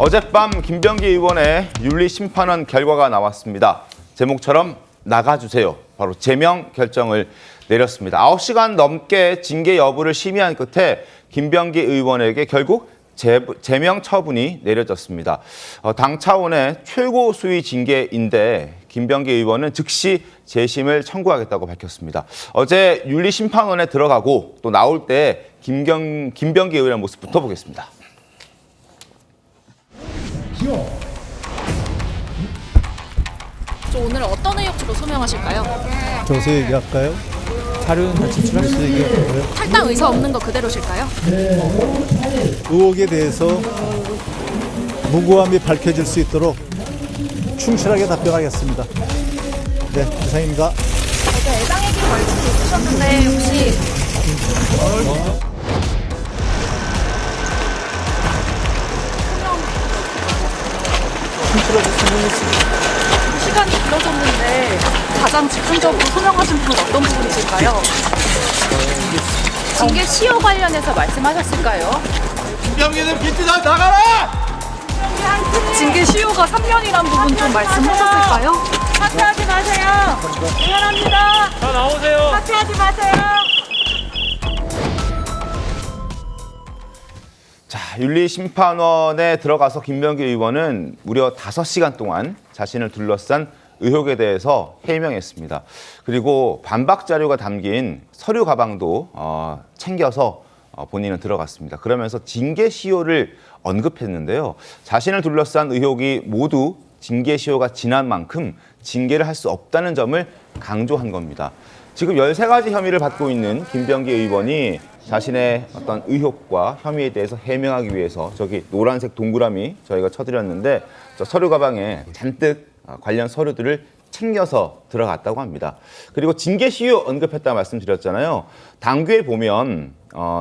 어젯밤 김병기 의원의 윤리심판원 결과가 나왔습니다. 제목처럼 나가주세요. 바로 제명 결정을 내렸습니다. 9시간 넘게 징계 여부를 심의한 끝에 김병기 의원에게 결국 제명 처분이 내려졌습니다. 당 차원의 최고 수위 징계인데 김병기 의원은 즉시 재심을 청구하겠다고 밝혔습니다. 어제 윤리심판원에 들어가고 또 나올 때 김병기 의원의 모습부터 보겠습니다. 저 오늘 어떤 의혹으로 소명하실까요? 저서 얘기할까요? 자료는 제출하실 저서 얘기할까요? 탈당 의사 없는 거 그대로실까요? 의혹에 대해서 무고함이 밝혀질 수 있도록 충실하게 답변하겠습니다. 네, 이상입니다. 어제 애당얘기 말씀도 있으셨는데 혹시 충실하게 설명했습니다. 시간이 길어졌는데 가장 집중적으로 소명하신 부분 어떤 부분이실까요? 징계 시효 관련해서 말씀하셨을까요? 김병기는 빈티나 나가라! 징계 시효가 3년이란 부분 좀 말씀하셨을까요? 사퇴하지 마세요. 미안합니다. 다 나오세요. 사퇴하지 마세요. 자, 윤리심판원에 들어가서 김병기 의원은 무려 5시간 동안 자신을 둘러싼 의혹에 대해서 해명했습니다. 그리고 반박 자료가 담긴 서류 가방도 챙겨서 본인은 들어갔습니다. 그러면서 징계 시효를 언급했는데요. 자신을 둘러싼 의혹이 모두 징계 시효가 지난 만큼 징계를 할 수 없다는 점을 강조한 겁니다. 지금 13가지 혐의를 받고 있는 김병기 의원이 자신의 어떤 의혹과 혐의에 대해서 해명하기 위해서 저기 노란색 동그라미 저희가 쳐드렸는데 저 서류 가방에 잔뜩 관련 서류들을 챙겨서 들어갔다고 합니다. 그리고 징계 시효 언급했다 말씀드렸잖아요. 당규에 보면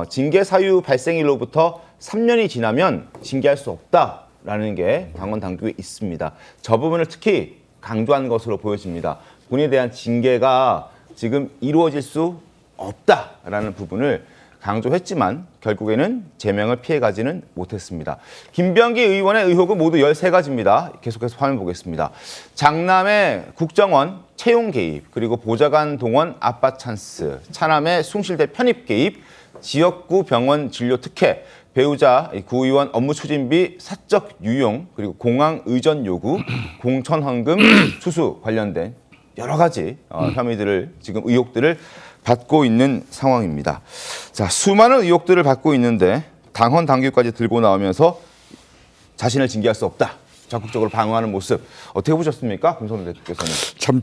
징계 사유 발생일로부터 3년이 지나면 징계할 수 없다라는 게 당원 당규에 있습니다. 저 부분을 특히 강조한 것으로 보여집니다. 본인에 대한 징계가 지금 이루어질 수 없다라는 부분을 강조했지만 결국에는 제명을 피해가지는 못했습니다. 김병기 의원의 의혹은 모두 13가지입니다. 계속해서 화면 보겠습니다. 장남의 국정원 채용 개입, 그리고 보좌관 동원 아빠 찬스, 차남의 숭실대 편입 개입, 지역구 병원 진료 특혜, 배우자 구의원 업무 추진비 사적 유용, 그리고 공항 의전 요구, 공천 헌금 수수 관련된 여러 가지 혐의들을 지금 의혹들을 받고 있는 상황입니다. 자, 수많은 의혹들을 받고 있는데 당헌 당규까지 들고 나오면서 자신을 징계할 수 없다. 적극적으로 방어하는 모습 어떻게 보셨습니까? 김성대 대표께서는. 참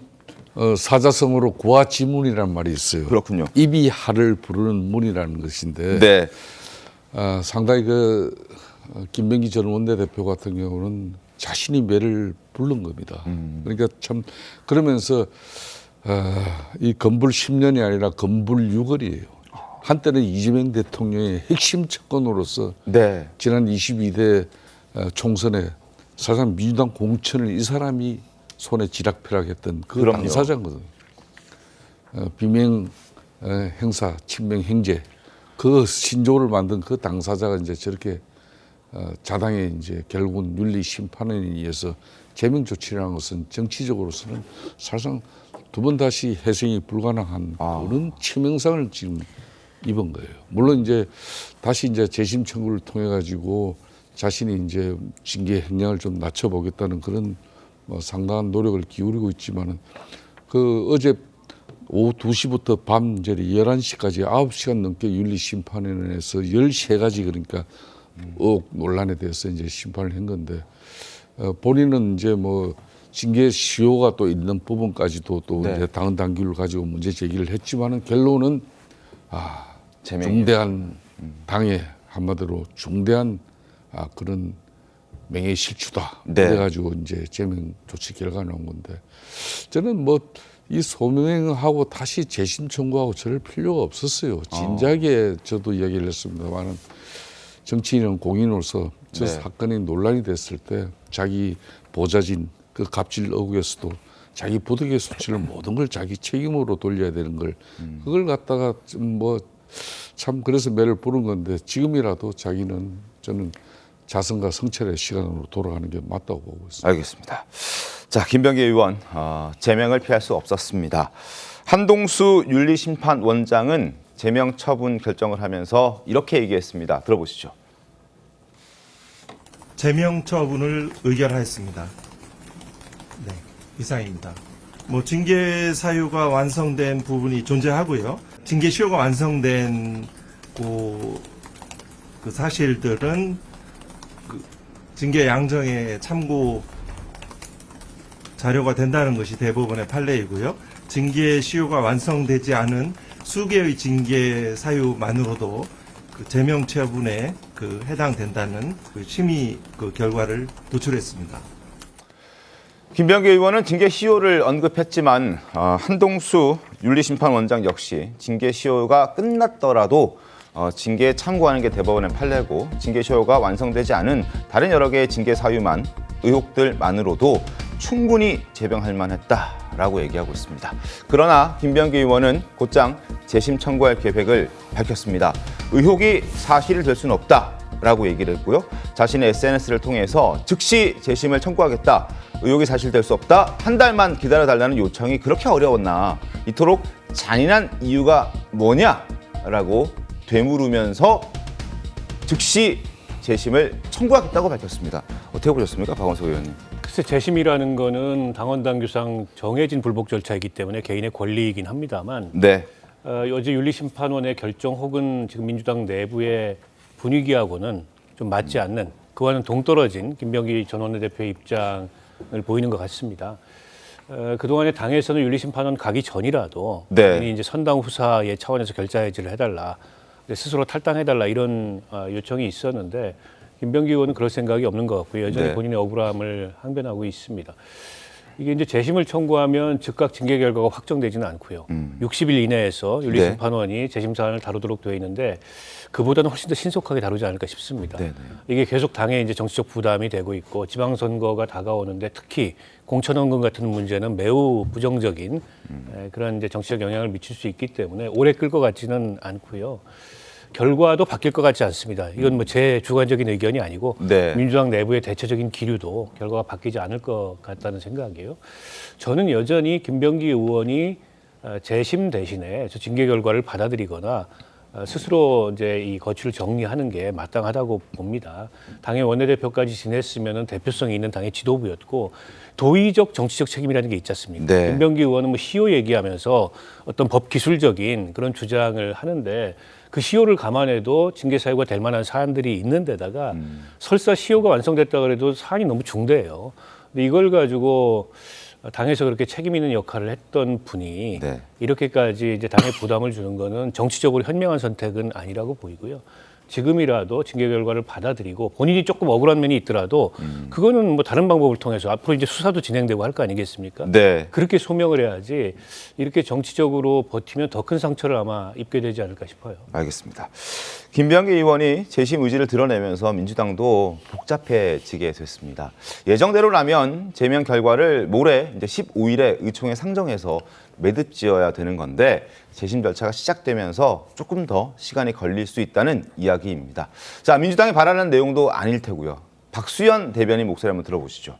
사자성어로 고아지문이라는 말이 있어요. 그렇군요. 입이 하를 부르는 문이라는 것인데 네. 상당히 김병기 전 원내대표 같은 경우는 자신이 매를 부른 겁니다. 그러니까 참 그러면서 이 건불 10년이 아니라 건불 6월이에요. 한때는 이재명 대통령의 핵심 측근으로서 네. 지난 22대 총선에 사실상 민주당 공천을 이 사람이 손에 지락펴락했던 그 그럼요. 당사자거든요. 비명 행사, 친명 행제 그 신조를 만든 그 당사자가 이제 저렇게 자당에 이제 결국은 윤리 심판에 의해서 제명 조치라는 것은 정치적으로서는 사실상 두 번 다시 회생이 불가능한 그런 치명상을 지금 입은 거예요. 물론 이제 다시 이제 재심 청구를 통해 가지고 자신이 이제 징계 형량을 좀 낮춰보겠다는 그런 상당한 노력을 기울이고 있지만은 그 어제 오후 2시부터 밤 이제 11시까지 9시간 넘게 윤리 심판원에서 13가지 그러니까 의혹 논란에 대해서 이제 심판을 한 건데 본인은 이제 뭐 징계 시효가 또 있는 부분까지도 또 네. 이제 당헌 당규를 가지고 문제 제기를 했지만은 결론은 제명이요. 중대한 당의 한마디로 중대한 그런 명예 실추다. 네. 그래가지고 이제 제명 조치 결과 나온 건데 저는 뭐 이 소명하고 다시 재심 청구하고 저럴 필요가 없었어요. 진작에 저도 이야기를 했습니다만은 정치인은 공인으로서 저 네. 사건이 논란이 됐을 때 자기 보좌진 그 갑질 의혹에서도 자기 부득이의 수치를 모든 걸 자기 책임으로 돌려야 되는 걸 그걸 갖다가 좀 뭐 참 그래서 매를 부른 건데 지금이라도 자기는 저는 자성과 성찰의 시간으로 돌아가는 게 맞다고 보고 있습니다. 알겠습니다. 자, 김병기 의원 제명을 피할 수 없었습니다. 한동수 윤리심판원장은 제명 처분 결정을 하면서 이렇게 얘기했습니다. 들어보시죠. 제명 처분을 의결하였습니다. 네, 이상입니다. 징계 사유가 완성된 부분이 존재하고요. 징계 시효가 완성된 그 사실들은 그 징계 양정에 참고 자료가 된다는 것이 대법원의 판례이고요. 징계 시효가 완성되지 않은 수개의 징계 사유만으로도 그 제명 처분에 해당된다는 심의 결과를 도출했습니다. 김병기 의원은 징계 시효를 언급했지만 한동수 윤리심판원장 역시 징계 시효가 끝났더라도 징계에 참고하는 게 대법원의 판례고 징계 시효가 완성되지 않은 다른 여러 개의 징계 사유만 의혹들만으로도 충분히 제명할 만했다라고 얘기하고 있습니다. 그러나 김병기 의원은 곧장 재심 청구할 계획을 밝혔습니다. 의혹이 사실이 될 수는 없다라고 얘기를 했고요. 자신의 SNS를 통해서 즉시 재심을 청구하겠다. 의혹이 사실될 수 없다. 한 달만 기다려달라는 요청이 그렇게 어려웠나. 이토록 잔인한 이유가 뭐냐라고 되물으면서 즉시 재심을 청구하겠다고 밝혔습니다. 어떻게 보셨습니까, 박원석 의원님? 글쎄, 재심이라는 거는 당원 당규상 정해진 불복 절차이기 때문에 개인의 권리이긴 합니다만 네. 어제 윤리심판원의 결정 혹은 지금 민주당 내부의 분위기하고는 좀 맞지 않는, 그와는 동떨어진 김병기 전 원내대표의 입장을 보이는 것 같습니다. 그동안에 당에서는 윤리심판원 가기 전이라도 네. 이제 선당 후사의 차원에서 결자해지를 해달라, 스스로 탈당해달라 이런 요청이 있었는데 김병기 의원은 그럴 생각이 없는 것 같고요. 여전히 네. 본인의 억울함을 항변하고 있습니다. 이게 이제 재심을 청구하면 즉각 징계 결과가 확정되지는 않고요. 60일 이내에서 윤리심판원이 재심 사안을 다루도록 되어 있는데 그보다는 훨씬 더 신속하게 다루지 않을까 싶습니다. 네네. 이게 계속 당에 이제 정치적 부담이 되고 있고 지방선거가 다가오는데 특히 공천원금 같은 문제는 매우 부정적인 그런 이제 정치적 영향을 미칠 수 있기 때문에 오래 끌 것 같지는 않고요. 결과도 바뀔 것 같지 않습니다. 이건 뭐 제 주관적인 의견이 아니고 네. 민주당 내부의 대체적인 기류도 결과가 바뀌지 않을 것 같다는 생각이에요. 저는 여전히 김병기 의원이 재심 대신에 저 징계 결과를 받아들이거나 스스로 이제 이 거취를 정리하는 게 마땅하다고 봅니다. 당의 원내대표까지 지냈으면은 대표성이 있는 당의 지도부였고 도의적 정치적 책임이라는 게 있지 않습니까? 네. 김병기 의원은 뭐 시효 얘기하면서 어떤 법 기술적인 그런 주장을 하는데 그 시효를 감안해도 징계 사유가 될 만한 사안들이 있는 데다가 설사 시효가 완성됐다 그래도 사안이 너무 중대해요. 근데 이걸 가지고 당에서 그렇게 책임 있는 역할을 했던 분이 네. 이렇게까지 이제 당에 부담을 주는 거는 정치적으로 현명한 선택은 아니라고 보이고요. 지금이라도 징계 결과를 받아들이고 본인이 조금 억울한 면이 있더라도 그거는 뭐 다른 방법을 통해서 앞으로 이제 수사도 진행되고 할 거 아니겠습니까? 네. 그렇게 소명을 해야지 이렇게 정치적으로 버티면 더 큰 상처를 아마 입게 되지 않을까 싶어요. 알겠습니다. 김병기 의원이 재심 의지를 드러내면서 민주당도 복잡해지게 됐습니다. 예정대로라면 제명 결과를 모레 이제 15일에 의총에 상정해서 매듭지어야 되는 건데 재심 절차가 시작되면서 조금 더 시간이 걸릴 수 있다는 이야기입니다. 자, 민주당이 바라는 내용도 아닐 테고요. 박수현 대변인 목소리 한번 들어보시죠.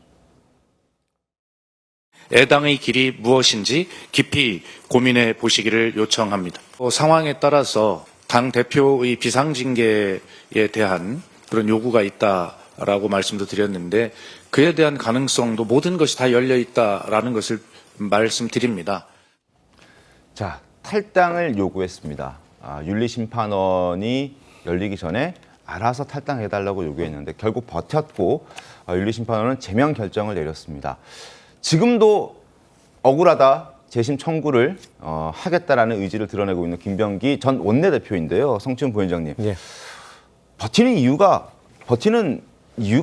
애당의 길이 무엇인지 깊이 고민해 보시기를 요청합니다. 상황에 따라서 당 대표의 비상징계에 대한 그런 요구가 있다라고 말씀도 드렸는데 그에 대한 가능성도 모든 것이 다 열려 있다라는 것을 말씀드립니다. 자, 탈당을 요구했습니다. 윤리심판원이 열리기 전에 알아서 탈당해달라고 요구했는데 결국 버텼고 윤리심판원은 제명 결정을 내렸습니다. 지금도 억울하다 재심 청구를 하겠다라는 의지를 드러내고 있는 김병기 전 원내대표인데요. 성춘 부위원장님. 예. 버티는 이유가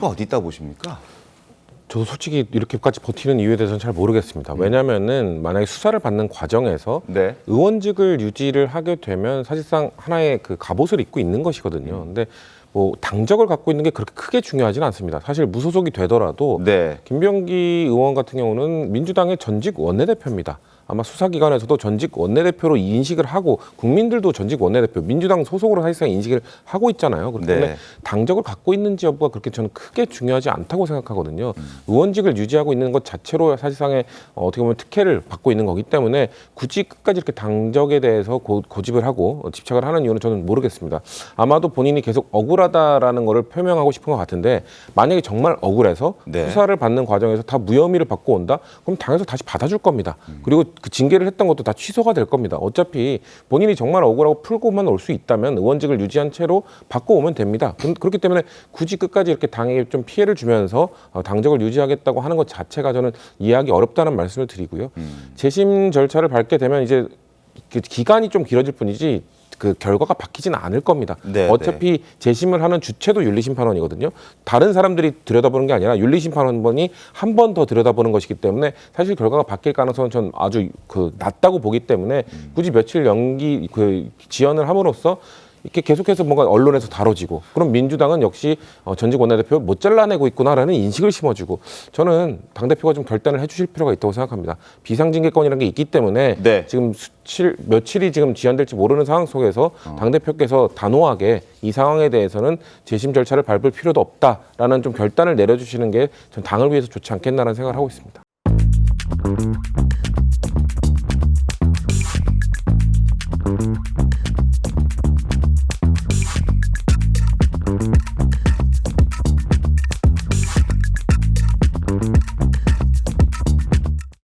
어디 있다고 보십니까? 저도 솔직히 이렇게까지 버티는 이유에 대해서는 잘 모르겠습니다. 왜냐하면은 만약에 수사를 받는 과정에서 네. 의원직을 유지를 하게 되면 사실상 하나의 그 갑옷을 입고 있는 것이거든요. 근데 뭐 당적을 갖고 있는 게 그렇게 크게 중요하지는 않습니다. 사실 무소속이 되더라도 네. 김병기 의원 같은 경우는 민주당의 전직 원내대표입니다. 아마 수사기관에서도 전직 원내대표로 인식을 하고 국민들도 전직 원내대표, 민주당 소속으로 사실상 인식을 하고 있잖아요. 그렇기 때문에 네. 당적을 갖고 있는지 여부가 그렇게 저는 크게 중요하지 않다고 생각하거든요. 의원직을 유지하고 있는 것 자체로 사실상의 어떻게 보면 특혜를 받고 있는 거기 때문에 굳이 끝까지 이렇게 당적에 대해서 고집을 하고 집착을 하는 이유는 저는 모르겠습니다. 아마도 본인이 계속 억울하다라는 거를 표명하고 싶은 것 같은데 만약에 정말 억울해서 네. 수사를 받는 과정에서 다 무혐의를 받고 온다? 그럼 당에서 다시 받아줄 겁니다. 그리고 그 징계를 했던 것도 다 취소가 될 겁니다. 어차피 본인이 정말 억울하고 풀고만 올 수 있다면 의원직을 유지한 채로 받고 오면 됩니다. 그렇기 때문에 굳이 끝까지 이렇게 당에게 좀 피해를 주면서 당적을 유지하겠다고 하는 것 자체가 저는 이해하기 어렵다는 말씀을 드리고요. 재심 절차를 밟게 되면 이제 그 기간이 좀 길어질 뿐이지 그 결과가 바뀌지는 않을 겁니다. 네, 어차피 재심을 하는 주체도 윤리심판원이거든요. 다른 사람들이 들여다보는 게 아니라 윤리심판원이 한 번 더 들여다보는 것이기 때문에 사실 결과가 바뀔 가능성은 전 아주 낮다고 보기 때문에 굳이 며칠 연기 지연을 함으로써 이렇게 계속해서 뭔가 언론에서 다뤄지고 그럼 민주당은 역시 전직 원내대표 못 잘라내고 있구나라는 인식을 심어주고 저는 당대표가 좀 결단을 해주실 필요가 있다고 생각합니다. 비상징계권이라는 게 있기 때문에 네. 지금 며칠이 지금 지연될지 모르는 상황 속에서 당대표께서 단호하게 이 상황에 대해서는 재심 절차를 밟을 필요도 없다라는 좀 결단을 내려주시는 게 전 당을 위해서 좋지 않겠나라는 생각을 하고 있습니다.